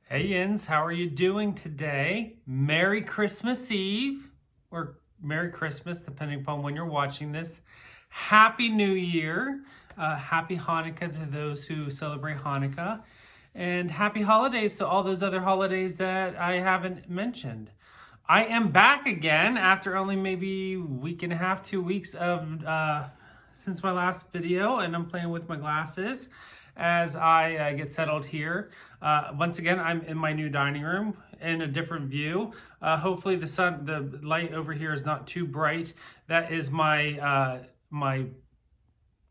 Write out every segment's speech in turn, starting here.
Hey Yins, how are you doing today? Merry Christmas Eve, or Merry Christmas, depending upon when you're watching this. Happy New Year. Happy Hanukkah to those who celebrate Hanukkah. And happy holidays to all those other holidays that I haven't mentioned. I am back again after only maybe a week and a half, 2 weeks of since my last video, and I'm playing with my glasses as I get settled here. Once again, I'm in my new dining room in a different view. Hopefully the light over here is not too bright. That is my my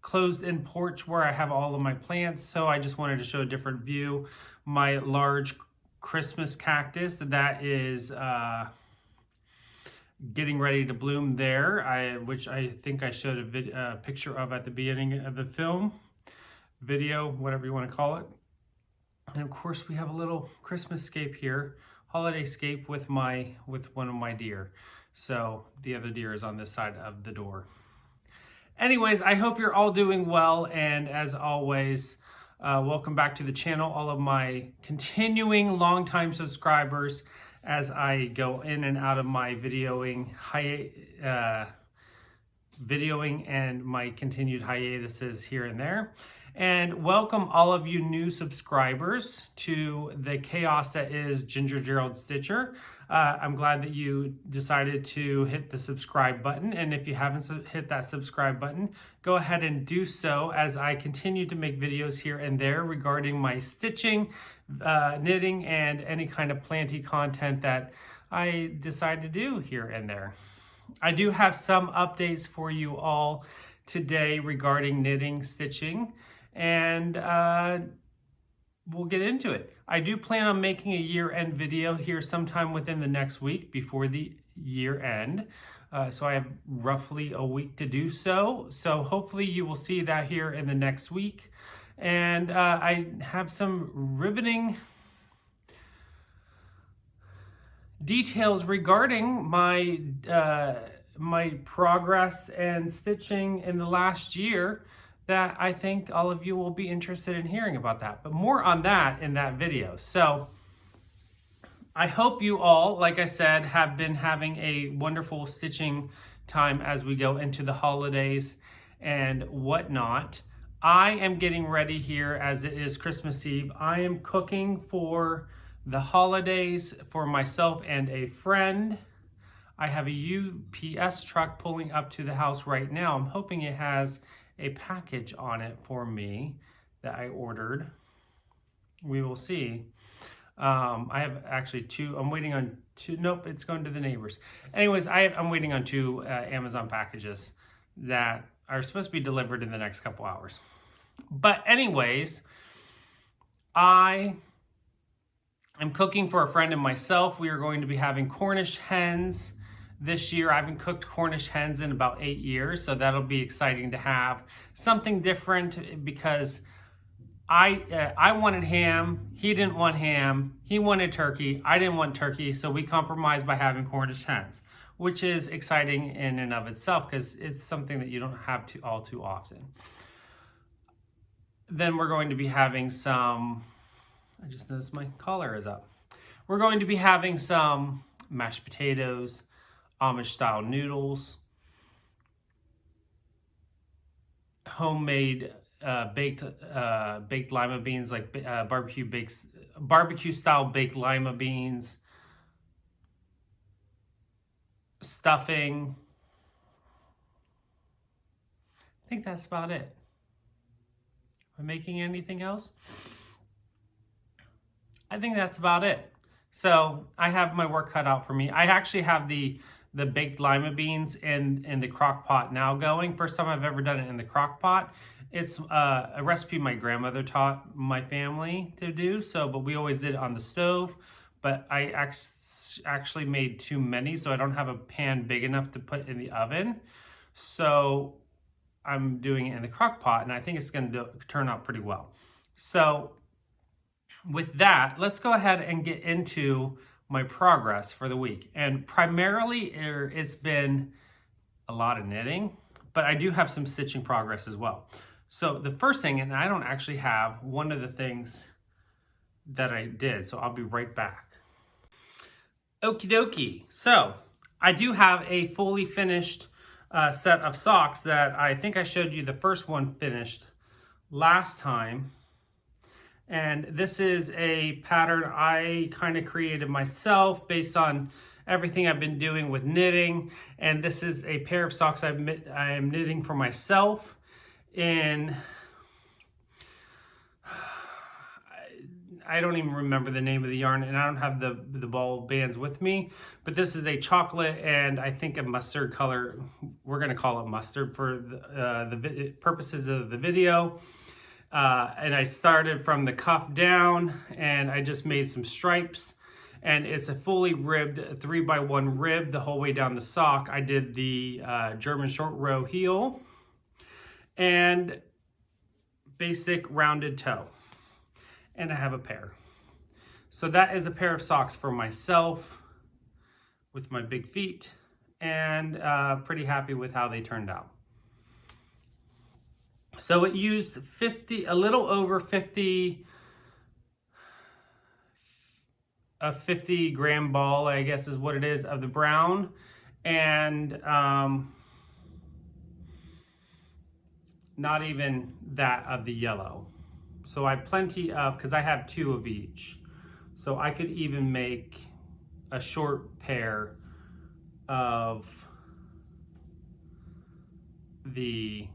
closed-in porch where I have all of my plants. So I just wanted to show a different view. My large Christmas cactus that is getting ready to bloom there, which I think I showed a picture of at the beginning of the video, whatever you want to call it. And of course we have a little Christmas scape here, holiday scape with one of my deer. So the other deer is on this side of the door. Anyways, I hope you're all doing well, and as always, welcome back to the channel, all of my continuing longtime subscribers, as I go in and out of my videoing and my continued hiatuses here and there. And welcome all of you new subscribers to the chaos that is Ginger Gerald Stitcher. I'm glad that you decided to hit the subscribe button. And if you haven't hit that subscribe button, go ahead and do so as I continue to make videos here and there regarding my stitching, knitting, and any kind of planty content that I decide to do here and there. I do have some updates for you all today regarding knitting, stitching, and we'll get into it. I do plan on making a year-end video here sometime within the next week before the year end. So I have roughly a week to do so. So hopefully you will see that here in the next week. And I have some riveting details regarding my my progress and stitching in the last year that I think all of you will be interested in hearing about that. But more on that in that video. So I hope you all, like I said, have been having a wonderful stitching time as we go into the holidays and whatnot. I am getting ready here as it is Christmas Eve. I am cooking for the holidays for myself and a friend. I have a UPS truck pulling up to the house right now. I'm hoping it has a package on it for me that I ordered. We will see. I have actually two. I'm waiting on two. Nope, it's going to the neighbors. Anyways, I'm waiting on two Amazon packages that are supposed to be delivered in the next couple hours. But anyways, I am cooking for a friend and myself. We are going to be having Cornish hens this year. I haven't cooked Cornish hens in about 8 years, so that'll be exciting to have something different because I wanted ham, he didn't want ham, he wanted turkey, I didn't want turkey, so we compromised by having Cornish hens, which is exciting in and of itself because it's something that you don't have all too often. Then we're going to be having some, I just noticed my collar is up. We're going to be having some mashed potatoes, Amish style noodles, homemade baked lima beans, like barbecue style baked lima beans, stuffing. I think that's about it. Am I making anything else? I think that's about it. So I have my work cut out for me. I actually have the baked lima beans in the crock pot now going. First time I've ever done it in the crock pot. It's a recipe my grandmother taught my family to do. But we always did it on the stove. But I actually made too many, so I don't have a pan big enough to put in the oven. So I'm doing it in the crock pot, and I think it's going to turn out pretty well. So with that, let's go ahead and get into my progress for the week. And primarily it's been a lot of knitting, but I do have some stitching progress as well. So the first thing, and I don't actually have one of the things that I did. So I'll be right back. Okie dokie. So I do have a fully finished set of socks that I think I showed you the first one finished last time. And this is a pattern I kind of created myself based on everything I've been doing with knitting. And this is a pair of socks I am knitting for myself in, I don't even remember the name of the yarn, and I don't have the ball bands with me, but this is a chocolate and I think a mustard color. We're gonna call it mustard for the purposes of the video. And I started from the cuff down and I just made some stripes, and it's a fully ribbed 3x1 rib the whole way down the sock. I did the German short row heel and basic rounded toe, and I have a pair. So that is a pair of socks for myself with my big feet, and pretty happy with how they turned out. So it used a little over 50 gram ball, I guess is what it is, of the brown, and not even that of the yellow. So I have plenty of, because I have 2 of each. So I could even make a short pair of the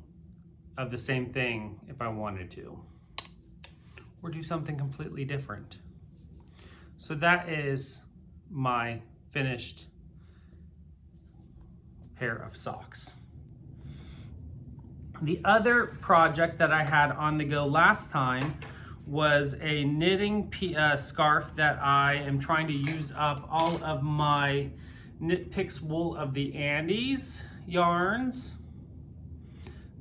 same thing if I wanted to, or do something completely different. So that is my finished pair of socks. The other project that I had on the go last time was a knitting scarf that I am trying to use up all of my Knit Picks Wool of the Andes yarns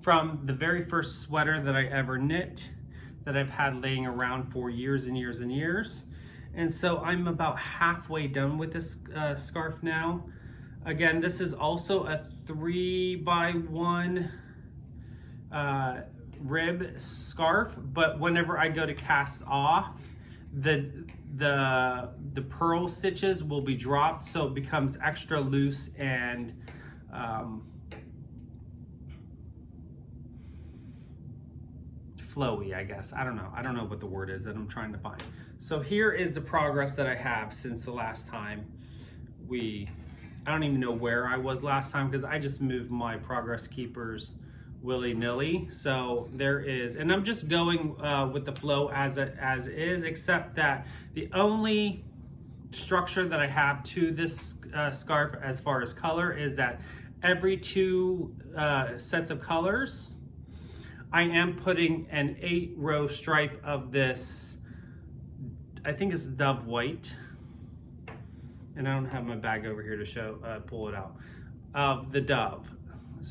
from the very first sweater that I ever knit, that I've had laying around for years and years and years. And so I'm about halfway done with this scarf now. Again, this is also a 3x1 rib scarf, but whenever I go to cast off, the purl stitches will be dropped, so it becomes extra loose and flowy, I guess. I don't know what the word is that I'm trying to find. So here is the progress that I have since the last time I don't even know where I was last time, because I just moved my progress keepers willy-nilly. So there is, and I'm just going with the flow as is, except that the only structure that I have to this scarf as far as color is that every 2 sets of colors, I am putting an 8-row stripe of this, I think it's Dove White, and I don't have my bag over here to show, pull it out, of the Dove,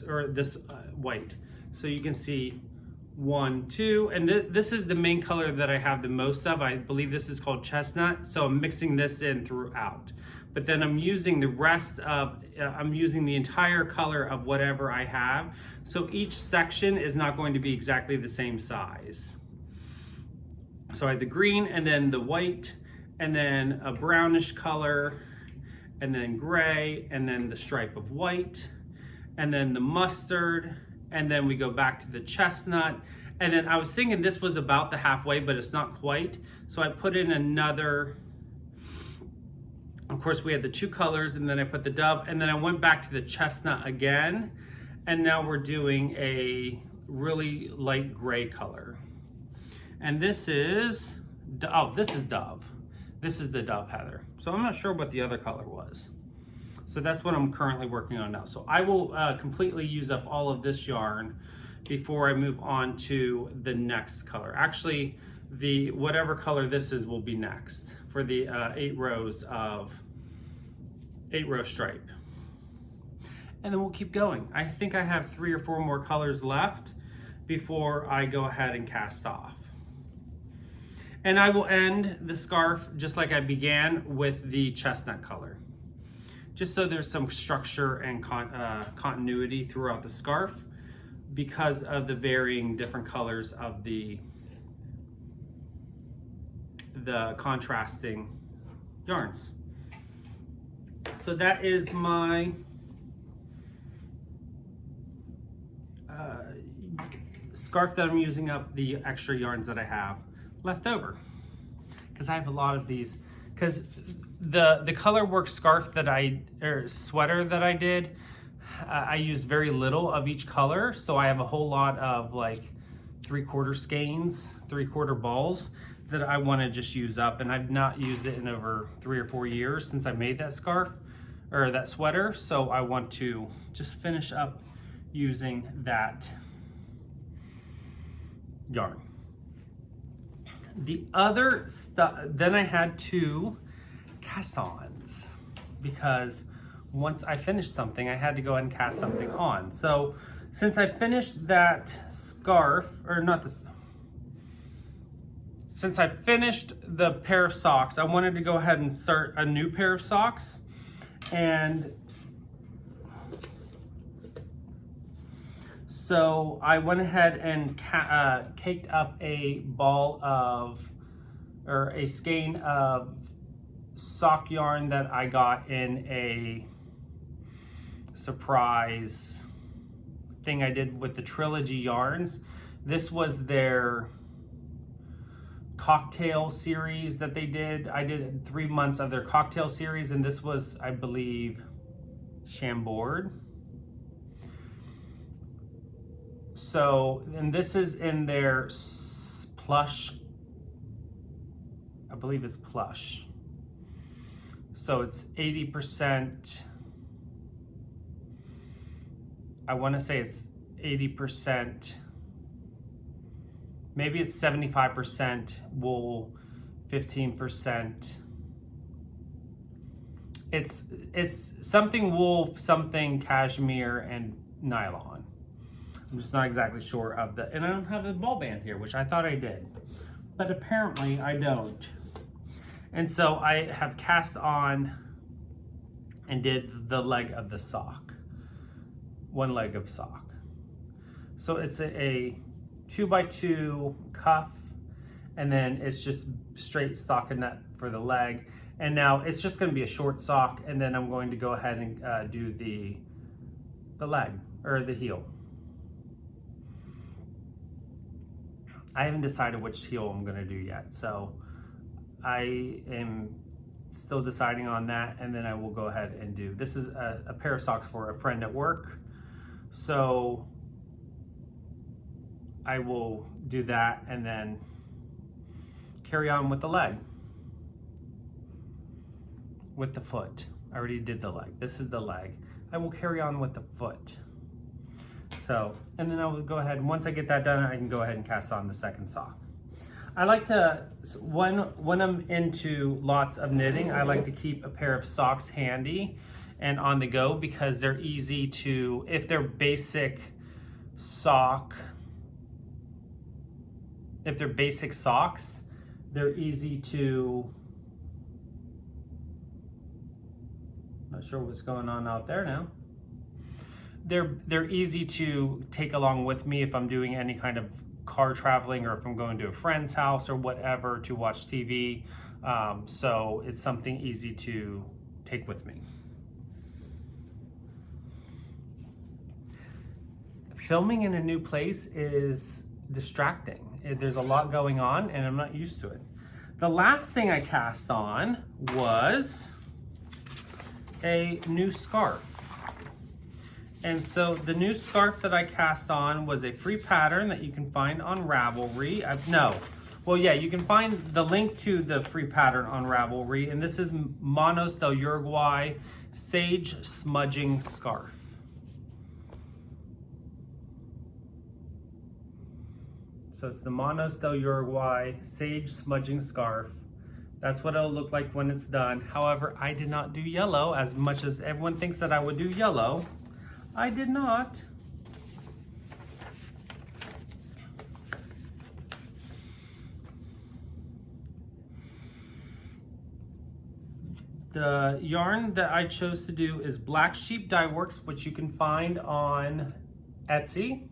or this white. So you can see 1, 2, and this is the main color that I have the most of. I believe this is called chestnut, so I'm mixing this in throughout. But then I'm using the rest of, I'm using the entire color of whatever I have. So each section is not going to be exactly the same size. So I have the green, and then the white, and then a brownish color, and then gray, and then the stripe of white, and then the mustard, and then we go back to the chestnut. And then I was thinking this was about the halfway, but it's not quite. So I put in another, of course we had the 2 colors, and then I put the Dove, and then I went back to the chestnut again, and now we're doing a really light gray color. And this is, oh, this is Dove. This is the Dove Heather. So I'm not sure what the other color was. So that's what I'm currently working on now. So I will completely use up all of this yarn before I move on to the next color. Actually, the whatever color this is will be next for the 8-row stripe. And then we'll keep going. I think I have 3 or 4 more colors left before I go ahead and cast off. And I will end the scarf just like I began, with the chestnut color, just so there's some structure and continuity throughout the scarf because of the varying different colors of the the contrasting yarns. So that is my scarf that I'm using up the extra yarns that I have left over, because I have a lot of these, because the color work scarf that sweater that I did, I used very little of each color, so I have a whole lot of like 3/4 skeins, 3/4 balls that I want to just use up, and I've not used it in over 3 or 4 years since I made that scarf or that sweater, so I want to just finish up using that yarn. The other stuff, then I had 2 cast-ons, because once I finished something, I had to go ahead and cast something on. So since I finished that scarf, or not this, since I finished the pair of socks, I wanted to go ahead and start a new pair of socks. And so I went ahead and caked up a ball of, or a skein of sock yarn that I got in a surprise thing I did with the Trilogy yarns. This was their cocktail series that they did. I did 3 months of their cocktail series, and this was, I believe, Chambord. So, and this is in their plush, I believe it's plush. So it's 80%, I want to say it's 80%, maybe it's 75% wool, 15%. It's something wool, something cashmere, and nylon. I'm just not exactly sure of the, and I don't have the ball band here, which I thought I did, but apparently I don't. And so I have cast on and did the leg of the sock, 1 leg of sock. So it's a 2x2 cuff, and then it's just straight stockinette for the leg. And now it's just going to be a short sock, and then I'm going to go ahead and do the leg, or the heel. I haven't decided which heel I'm going to do yet, so I am still deciding on that, and then I will go ahead and do, this is a pair of socks for a friend at work, so I will do that and then carry on with the leg, with the foot. I already did the leg. This is the leg. I will carry on with the foot. So, and then I will go ahead, and once I get that done, I can go ahead and cast on the second sock. I like to, when I'm into lots of knitting, I like to keep a pair of socks handy and on the go, because they're easy to, if they're basic sock, if they're basic socks, they're easy to, not sure what's going on out there now. They're easy to take along with me if I'm doing any kind of car traveling, or if I'm going to a friend's house or whatever to watch TV. So it's something easy to take with me. Filming in a new place is distracting. There's a lot going on and I'm not used to it. The last thing I cast on was a new scarf. And so the new scarf that I cast on was a free pattern that you can find on Ravelry. You can find the link to the free pattern on Ravelry, and this is Manos del Uruguay Sage Smudging Scarf. So it's the Manos del Uruguay Sage Smudging Scarf. That's what it'll look like when it's done. However, I did not do yellow, as much as everyone thinks that I would do yellow. I did not. The yarn that I chose to do is Black Sheep Dye Works, which you can find on Etsy.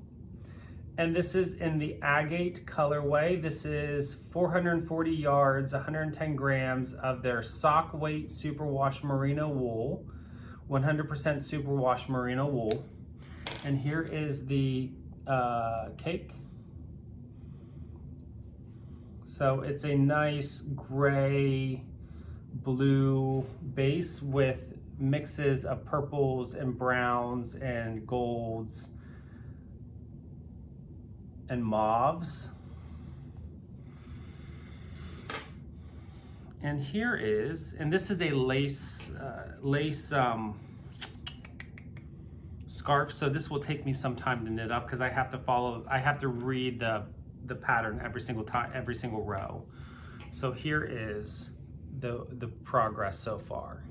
And this is in the agate colorway. This is 440 yards, 110 grams of their sock weight superwash merino wool, 100% superwash merino wool. And here is the cake. So it's a nice gray blue base with mixes of purples and browns and golds and mauves. And here is, and this is a lace scarf, so this will take me some time to knit up because I have to read the pattern every single time, every single row. So here is the progress so far.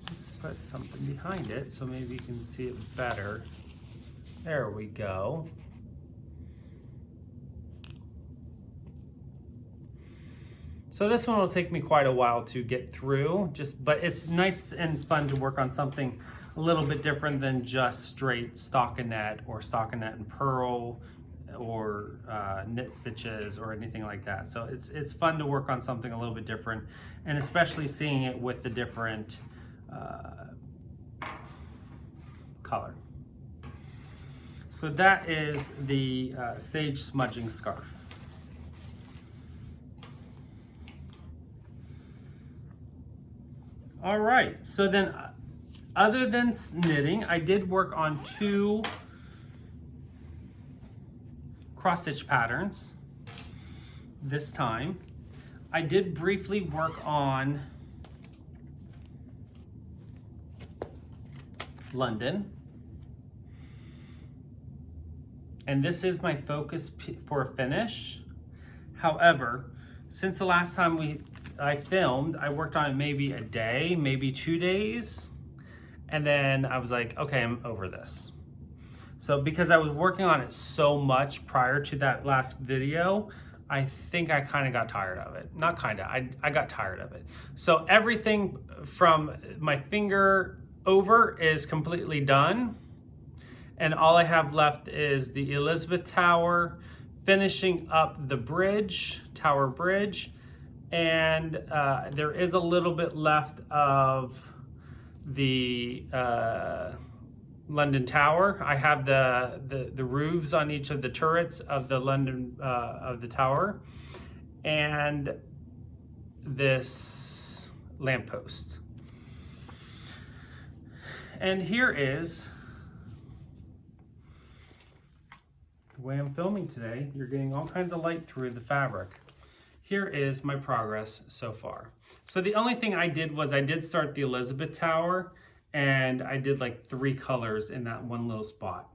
Let's put something behind it so maybe you can see it better. There we go. So this one will take me quite a while to get through, but it's nice and fun to work on something a little bit different than just straight stockinette or stockinette and purl or knit stitches or anything like that. So it's fun to work on something a little bit different, and especially seeing it with the different color. So that is the sage smudging scarf. All right, so then other than knitting, I did work on 2 cross stitch patterns this time. I did briefly work on London. And this is my focus for a finish. However, since the last time I filmed, I worked on it maybe a day, maybe 2 days. And then I was like, okay, I'm over this. So because I was working on it so much prior to that last video, I think I kind of got tired of it. Not kind of, I got tired of it. So everything from my finger over is completely done. And all I have left is the Elizabeth Tower, finishing up the bridge, Tower Bridge. And there is a little bit left of the London Tower. I have the roofs on each of the turrets of the London of the tower, and this lamppost. And here is the way I'm filming today. You're getting all kinds of light through the fabric. Here is my progress so far. So the only thing I did was I did start the Elizabeth Tower, and I did like 3 colors in that one little spot.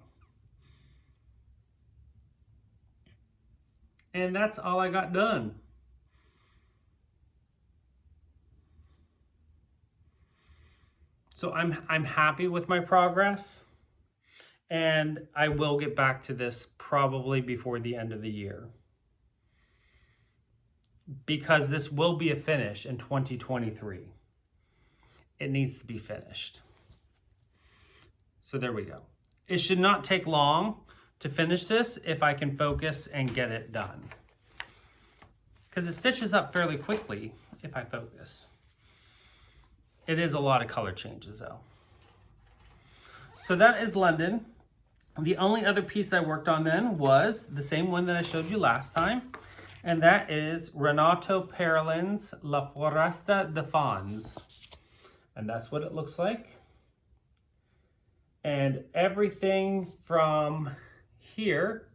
And that's all I got done. So I'm happy with my progress, and I will get back to this probably before the end of the year, because this will be a finish in 2023. It needs to be finished. So there we go. It should not take long to finish this if I can focus and get it done, because it stitches up fairly quickly if I focus. It is a lot of color changes though. So that is London. The only other piece I worked on then was the same one that I showed you last time, and that is Renato Perlin's La Foresta de Fans. And that's what it looks like. And everything from here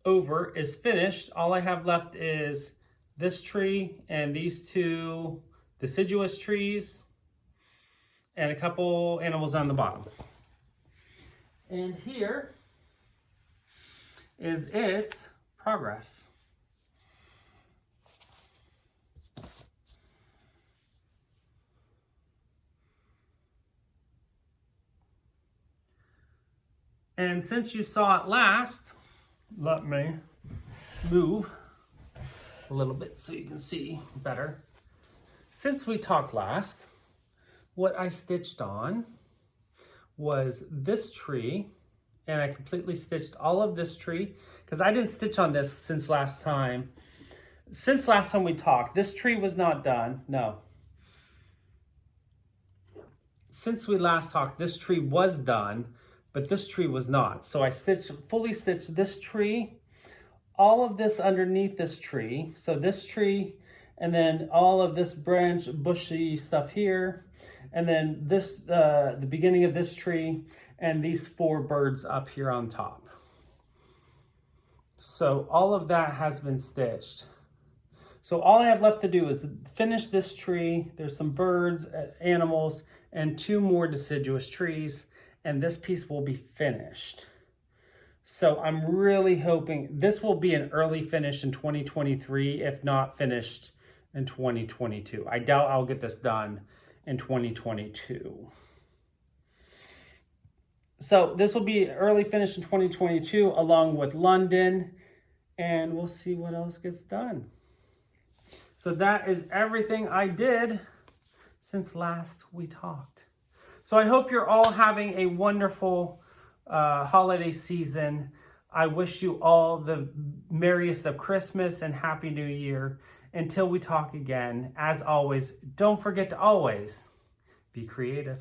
over is finished. All I have left is this tree and these 2 deciduous trees and a couple animals on the bottom. And here is its progress. And since you saw it last, let me move a little bit so you can see better. Since we talked last, what I stitched on was this tree, and I completely stitched all of this tree because I didn't stitch on this since last time. Since last time we talked, this tree was not done. No. Since we last talked, this tree was done, but this tree was not. So I fully stitched this tree, all of this underneath this tree. So this tree, and then all of this branch, bushy stuff here, and then this, the beginning of this tree, and these 4 birds up here on top. So all of that has been stitched. So all I have left to do is finish this tree. There's some birds, animals, and 2 more deciduous trees, and this piece will be finished. So I'm really hoping this will be an early finish in 2023, if not finished in 2022. I doubt I'll get this done in 2022. So this will be early finish in 2022 along with London, and we'll see what else gets done. So that is everything I did since last we talked. So I hope you're all having a wonderful holiday season. I wish you all the merriest of Christmas and Happy New Year. Until we talk again, as always, don't forget to always be creative.